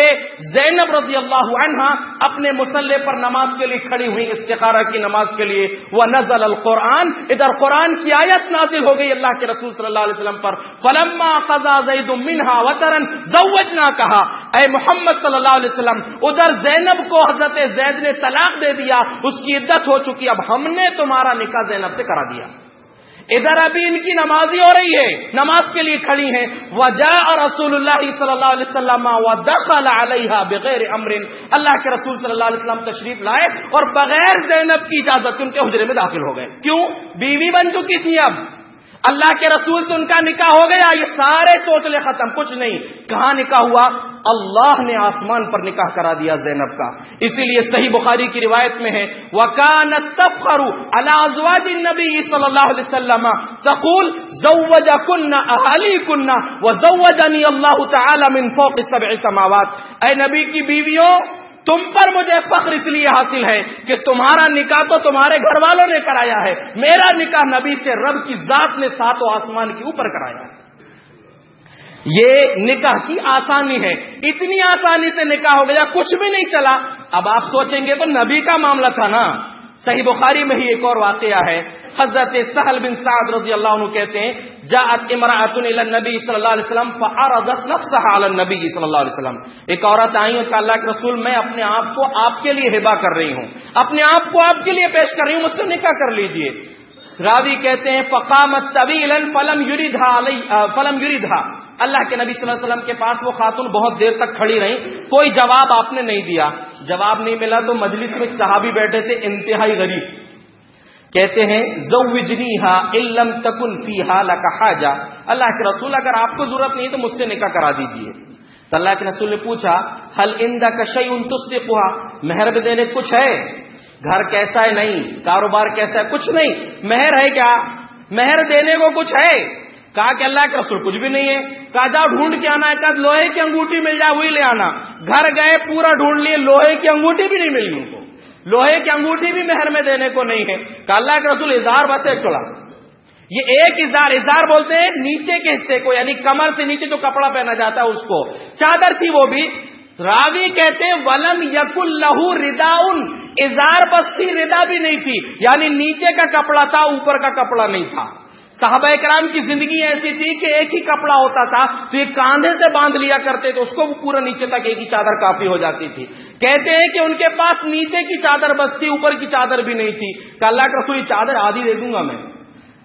S1: زینب رضی اللہ عنہا اپنے مصلی پر نماز کے لیے کھڑی ہوئی استخارہ کی نماز کے لیے، ونزل القرآن، ادھر قرآن کی آیت نازل ہو گئی اللہ کے رسول صلی اللہ علیہ وسلم پر، فلما قضى زید منہا وطرا زوجناکہا، اے محمد صلی اللہ علیہ وسلم ادھر زینب کو حضرت زید نے طلاق دے دیا، اس کی عدت ہو چکی، اب ہم نے تمہارا نکاح زینب سے کرا دیا۔ ادھر ابھی ان کی نمازی ہو رہی ہے، نماز کے لیے کھڑی ہیں، وجاء رسول اللہ صلی اللہ علیہ وسلم ودخل علیہا بغیر امر، اللہ کے رسول صلی اللہ علیہ وسلم تشریف لائے اور بغیر زینب کی اجازت ان کے حجرے میں داخل ہو گئے۔ کیوں؟ بیوی بن چکی تھی، اب اللہ کے رسول سے ان کا نکاح ہو گیا، یہ سارے سوچ لے ختم، کچھ نہیں۔ کہاں نکاح ہوا؟ اللہ نے آسمان پر نکاح کرا دیا زینب کا۔ اسی لیے صحیح بخاری کی روایت میں ہے وَكَانَتْ تَفْخَرُ عَلَىٰ أَزْوَاجِ النَّبِيِّ صلی اللہ علیہ وسلم تقول زوجکن اہلیکن وزوجنی اللہ تعالی من فوق 7 سماوات، اے نبی کی بیویوں تم پر مجھے فخر اس لیے حاصل ہے کہ تمہارا نکاح تو تمہارے گھر والوں نے کرایا ہے، میرا نکاح نبی سے رب کی ذات نے 7 آسمان کے اوپر کرایا ہے۔ یہ نکاح کی آسانی ہے، اتنی آسانی سے نکاح ہو گیا، کچھ بھی نہیں چلا۔ اب آپ سوچیں گے تو نبی کا معاملہ تھا نا۔ صحیح بخاری میں ہی ایک اور واقعہ ہے، حضرت سہل بن سعد رضی اللہ عنہ کہتے ہیں جاءت امرأۃ الی النبی صلی اللہ علیہ وسلم فعرضت نفسها علی النبی صلی اللہ علیہ وسلم، ایک عورت آئی اور کہا اللہ کے رسول میں اپنے آپ کو آپ کے لیے ہبہ کر رہی ہوں، اپنے آپ کو آپ کے لیے پیش کر رہی ہوں، مجھ سے نکاح کر لیجئے۔ راوی کہتے ہیں فقامت طویلا فلم یریدها، اللہ کے نبی صلی اللہ علیہ وسلم کے پاس وہ خاتون بہت دیر تک کھڑی رہی، کوئی جواب آپ نے نہیں دیا۔ جواب نہیں ملا تو مجلس میں ایک صحابی بیٹھے تھے انتہائی غریب، کہتے ہیں زوجنیھا ان لم تکن فیھا لک حاجہ، اللہ کے رسول اگر آپ کو ضرورت نہیں تو مجھ سے نکاح کرا دیجئے۔ تو اللہ کے رسول نے پوچھا هل عندک شیء تصدقها، مہر بھی دینے کچھ ہے؟ گھر کیسا ہے؟ نہیں۔ کاروبار کیسا ہے؟ کچھ نہیں۔ مہر ہے کیا؟ مہر دینے کو کچھ ہے؟ کہا کہ اللہ کے رسول کچھ بھی نہیں ہے۔ کہا جاؤ ڈھونڈ کے آنا ہے، کہا لوہے کی انگوٹھی مل جائے وہی لے آنا۔ گھر گئے پورا ڈھونڈ لیے، لوہے کی انگوٹھی بھی نہیں ملی ان کو، لوہے کی انگوٹھی بھی مہر میں دینے کو نہیں ہے۔ کہا اللہ کے رسول ازار بس ایک تولا، یہ ایک ازار بولتے ہیں نیچے کے حصے کو، یعنی کمر سے نیچے جو کپڑا پہنا جاتا ہے اس کو، چادر تھی وہ بھی۔ راوی کہتے ہیں ولم یکن لہ رداء، ازار بس تھی ردا بھی نہیں تھی، یعنی نیچے کا کپڑا تھا اوپر کا کپڑا نہیں تھا۔ صحابہ کرام کی زندگی ایسی تھی کہ ایک ہی کپڑا ہوتا تھا تو یہ کاندھے سے باندھ لیا کرتے تھے اس کو، پورا نیچے تک ایک ہی چادر کافی ہو جاتی تھی۔ کہتے ہیں کہ ان کے پاس نیچے کی چادر بس تھی، اوپر کی چادر بھی نہیں تھی۔ کہ اللہ کے رسول چادر آدھی دے دوں گا میں۔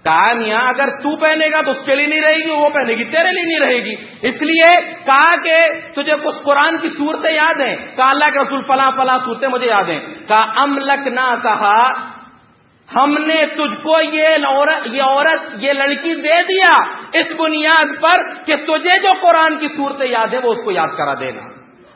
S1: کہا میاں اگر تو پہنے گا تو اس کے لیے نہیں رہے گی، وہ پہنے گی تیرے لیے نہیں رہے گی، اس لیے کہا کہ تجھے کچھ قرآن کی صورتیں یاد ہیں؟ کہا اللہ کے رسول فلاں فلاں صورتیں مجھے یاد ہیں۔ کہا املکنا، کہا ہم نے تجھ کو یہ لڑکی دے دیا اس بنیاد پر کہ تجھے جو قرآن کی صورتیں یاد ہے وہ اس کو یاد کرا دینا۔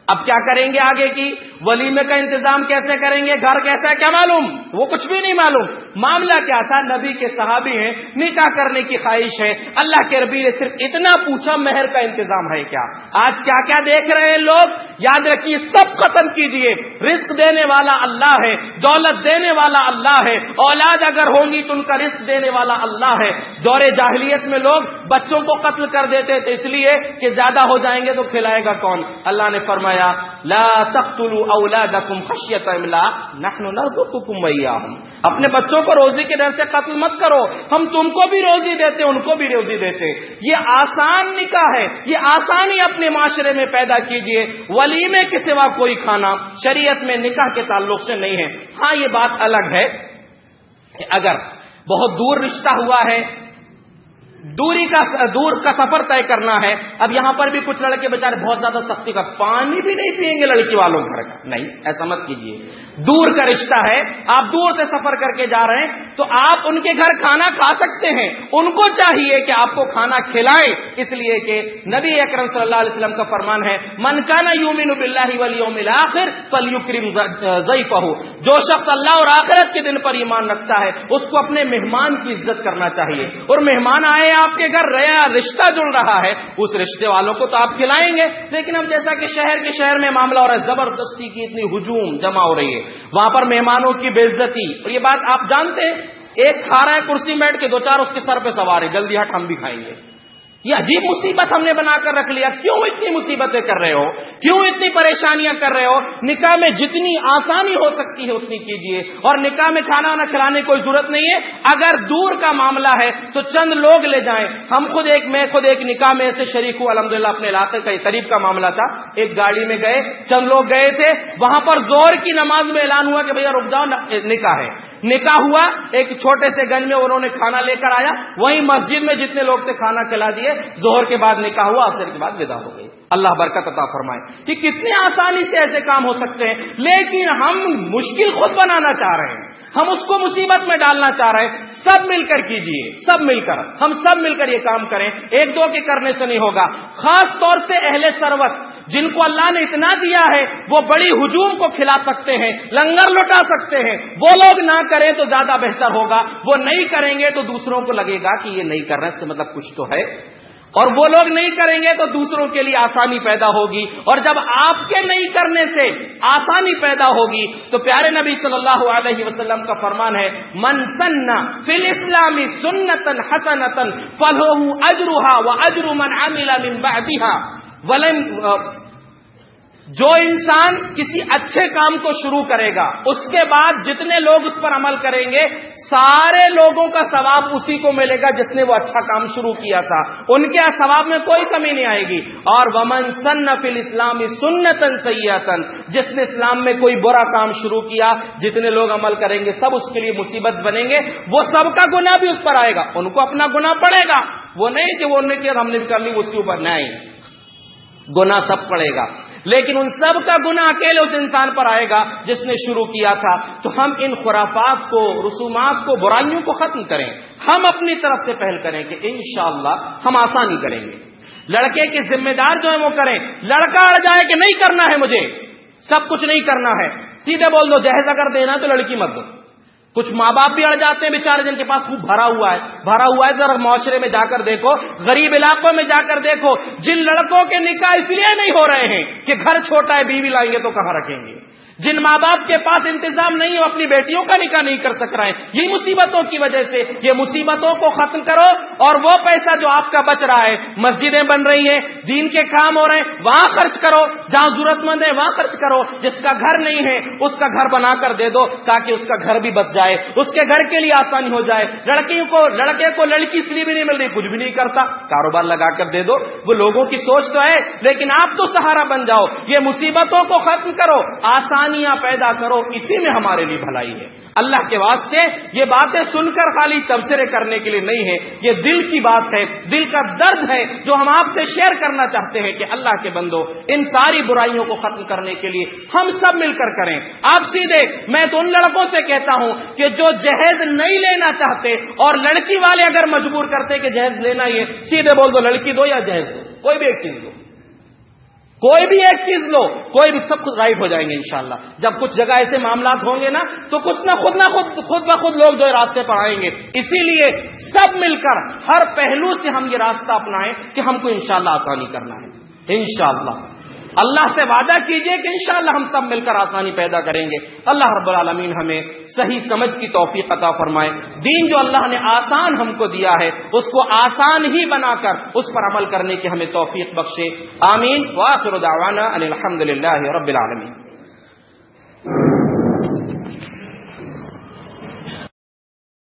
S1: اب کیا کریں گے آگے کی؟ ولیمے کا انتظام کیسے کریں گے، گھر کیسا ہے، کیا معلوم، وہ کچھ بھی نہیں معلوم۔ معاملہ کیا تھا، نبی کے صحابی ہیں، نکاح کرنے کی خواہش ہے، اللہ کے نبی نے صرف اتنا پوچھا مہر کا انتظام ہے کیا۔ آج کیا کیا دیکھ رہے ہیں لوگ، یاد رکھیے سب ختم کیجئے، رزق دینے والا اللہ ہے، دولت دینے والا اللہ ہے، اولاد اگر ہوں گی تو ان کا رزق دینے والا اللہ ہے۔ دور جاہلیت میں لوگ بچوں کو قتل کر دیتے تھے اس لیے کہ زیادہ ہو جائیں گے تو کھلائے گا کون۔ اللہ نے فرمایا لا تقتلوا اولادکم خشیۃ املاق نحن نرزقکم وإیاہم، اپنے بچوں کو روزی کے ڈر سے قتل مت کرو، ہم تم کو بھی روزی دیتے ان کو بھی روزی دیتے۔ یہ آسان نکاح ہے، یہ آسانی اپنے معاشرے میں پیدا کیجئے۔ ولیمے کے سوا کوئی کھانا شریعت میں نکاح کے تعلق سے نہیں ہے۔ ہاں یہ بات الگ ہے کہ اگر بہت دور رشتہ ہوا ہے، دور کا سفر طے کرنا ہے، اب یہاں پر بھی کچھ لڑکے بیچارے بہت زیادہ سختی کا، پانی بھی نہیں پیئیں گے لڑکی والوں گھر کا، نہیں ایسا مت کیجیے۔ دور کا رشتہ ہے، آپ دور سے سفر کر کے جا رہے ہیں تو آپ ان کے گھر کھانا کھا سکتے ہیں، ان کو چاہیے کہ آپ کو کھانا کھلائیں، اس لیے کہ نبی اکرم صلی اللہ علیہ وسلم کا فرمان ہے من کان یؤمن باللہ والیوم الاخر فلیکرم ضیفہ، جو شخص اللہ اور آخرت کے دن پر ایمان رکھتا ہے اس کو اپنے مہمان کی عزت کرنا چاہیے، اور مہمان آئے آپ کے گھر، رشتہ جڑ رہا ہے، اس رشتے والوں کو تو آپ کھلائیں گے۔ لیکن اب جیسا کہ شہر میں معاملہ ہو رہا ہے، زبردستی کی اتنی ہجوم جمع ہو رہی ہے، وہاں پر مہمانوں کی بے عزتی، اور یہ بات آپ جانتے ہیں ایک کھا رہا ہے کرسی بیٹھ کے، دو چار اس کے سر پہ سوار ہے، جلدی ہٹ ہم بھی کھائیں گے۔ یہ عجیب مصیبت ہم نے بنا کر رکھ لیا۔ کیوں اتنی مصیبتیں کر رہے ہو، کیوں اتنی پریشانیاں کر رہے ہو؟ نکاح میں جتنی آسانی ہو سکتی ہے اتنی کیجیے، اور نکاح میں کھانا وانا کھلانے کی کوئی ضرورت نہیں ہے۔ اگر دور کا معاملہ ہے تو چند لوگ لے جائیں۔ میں خود ایک نکاح میں ایسے شریک ہوں الحمدللہ، اپنے علاقے کا قریب کا معاملہ تھا، ایک گاڑی میں گئے، چند لوگ گئے تھے، وہاں پر ظہر کی نماز میں اعلان ہوا کہ بھیا رک جاؤ نکاح ہے۔ نکاح ہوا ایک چھوٹے سے گنج میں، انہوں نے کھانا لے کر آیا، وہیں مسجد میں جتنے لوگ تھے کھانا کھلا دیے، ظہر کے بعد نکاح ہوا، عصر کے بعد ودا ہو گئی۔ اللہ برکت عطا فرمائے کہ کتنی آسانی سے ایسے کام ہو سکتے ہیں، لیکن ہم مشکل خود بنانا چاہ رہے ہیں، ہم اس کو مصیبت میں ڈالنا چاہ رہے ہیں۔ سب مل کر کیجئے، ہم سب مل کر یہ کام کریں، ایک دو کے کرنے سے نہیں ہوگا۔ خاص طور سے اہل ثروت جن کو اللہ نے اتنا دیا ہے وہ بڑی ہجوم کو کھلا سکتے ہیں، لنگر لٹا سکتے ہیں، وہ لوگ نہ کریں تو زیادہ بہتر ہوگا۔ وہ نہیں کریں گے تو دوسروں کو لگے گا کہ یہ نہیں کر رہے، اس کا مطلب کچھ تو ہے، اور وہ لوگ نہیں کریں گے تو دوسروں کے لیے آسانی پیدا ہوگی، اور جب آپ کے نہیں کرنے سے آسانی پیدا ہوگی تو پیارے نبی صلی اللہ علیہ وسلم کا فرمان ہے من سن فی الاسلام سنتا حسنتا فلہ اجرها واجر من عمل من بعدها ولم، جو انسان کسی اچھے کام کو شروع کرے گا اس کے بعد جتنے لوگ اس پر عمل کریں گے سارے لوگوں کا ثواب اسی کو ملے گا جس نے وہ اچھا کام شروع کیا تھا، ان کے ثواب میں کوئی کمی نہیں آئے گی۔ اور ومن سن فی الاسلام سنتا سیئتا، جس نے اسلام میں کوئی برا کام شروع کیا جتنے لوگ عمل کریں گے سب اس کے لیے مصیبت بنیں گے، وہ سب کا گناہ بھی اس پر آئے گا، ان کو اپنا گناہ پڑے گا، وہ نہیں کہ وہ نے کیا ہم نے بھی کر لی اس کے اوپر، نہیں، گناہ سب پڑے گا، لیکن ان سب کا گناہ اکیلے اس انسان پر آئے گا جس نے شروع کیا تھا۔ تو ہم ان خرافات کو، رسومات کو، برائیوں کو ختم کریں، ہم اپنی طرف سے پہل کریں کہ انشاءاللہ ہم آسانی کریں گے۔ لڑکے کے ذمہ دار جو ہیں وہ کریں، لڑکا اڑ جائے کہ نہیں کرنا ہے مجھے، سب کچھ نہیں کرنا ہے، سیدھے بول دو جہیز اگر دینا تو لڑکی مت دو۔ کچھ ماں باپ بھی اڑ جاتے ہیں بیچارے جن کے پاس خوب بھرا ہوا ہے، ذرا معاشرے میں جا کر دیکھو، غریب علاقوں میں جا کر دیکھو، جن لڑکوں کے نکاح اس لیے نہیں ہو رہے ہیں کہ گھر چھوٹا ہے، بیوی لائیں گے تو کہاں رکھیں گے، جن ماں باپ کے پاس انتظام نہیں ہے اپنی بیٹیوں کا نکاح نہیں کر سک رہے ہیں، یہی مصیبتوں کی وجہ سے۔ یہ مصیبتوں کو ختم کرو، اور وہ پیسہ جو آپ کا بچ رہا ہے، مسجدیں بن رہی ہیں، دین کے کام ہو رہے ہیں، وہاں خرچ کرو، جہاں ضرورت مند ہے وہاں خرچ کرو، جس کا گھر نہیں ہے اس کا گھر بنا کر دے دو تاکہ اس کا گھر بھی بچ جائے، اس کے گھر کے لیے آسانی ہو جائے۔ لڑکے کو لڑکی اس لیے بھی نہیں مل رہی، کچھ بھی نہیں کرتا، کاروبار لگا کر دے دو۔ وہ لوگوں کی سوچ تو ہے لیکن آپ تو سہارا بن جاؤ، یہ مصیبتوں کو ختم کرو، آسانیاں پیدا کرو، اسی میں ہمارے لیے بھلائی ہے۔ اللہ کے واسطے یہ باتیں سن کر خالی تبصرے کرنے کے لیے نہیں ہے، یہ دل کی بات ہے، دل کا درد ہے جو ہم آپ سے شیئر کرنا چاہتے ہیں کہ اللہ کے بندو ان ساری برائیوں کو ختم کرنے کے لیے ہم سب مل کر کریں۔ آپ سیدھے، میں تو ان لڑکوں سے کہتا ہوں کہ جو جہیز نہیں لینا چاہتے اور لڑکی والے اگر مجبور کرتے کہ جہیز لینا ہی ہے، سیدھے بول دو لڑکی دو یا جہیز دو، کوئی بھی ایک چیز دو، کوئی بھی ایک چیز لو، کوئی بھی، سب کچھ رائٹ ہو جائیں گے انشاءاللہ۔ جب کچھ جگہ ایسے معاملات ہوں گے نا تو کچھ نہ خود بخود لوگ جو راستے پر آئیں گے۔ اسی لیے سب مل کر ہر پہلو سے ہم یہ راستہ اپنائیں کہ ہم کو انشاءاللہ آسانی کرنا ہے انشاءاللہ۔ اللہ سے وعدہ کیجئے کہ انشاءاللہ ہم سب مل کر آسانی پیدا کریں گے۔ اللہ رب العالمین ہمیں صحیح سمجھ کی توفیق عطا فرمائے۔ دین جو اللہ نے آسان ہم کو دیا ہے اس کو آسان ہی بنا کر اس پر عمل کرنے کی ہمیں توفیق بخشے، آمین۔ وآخر دعوانا ان الحمد للہ رب العالمین۔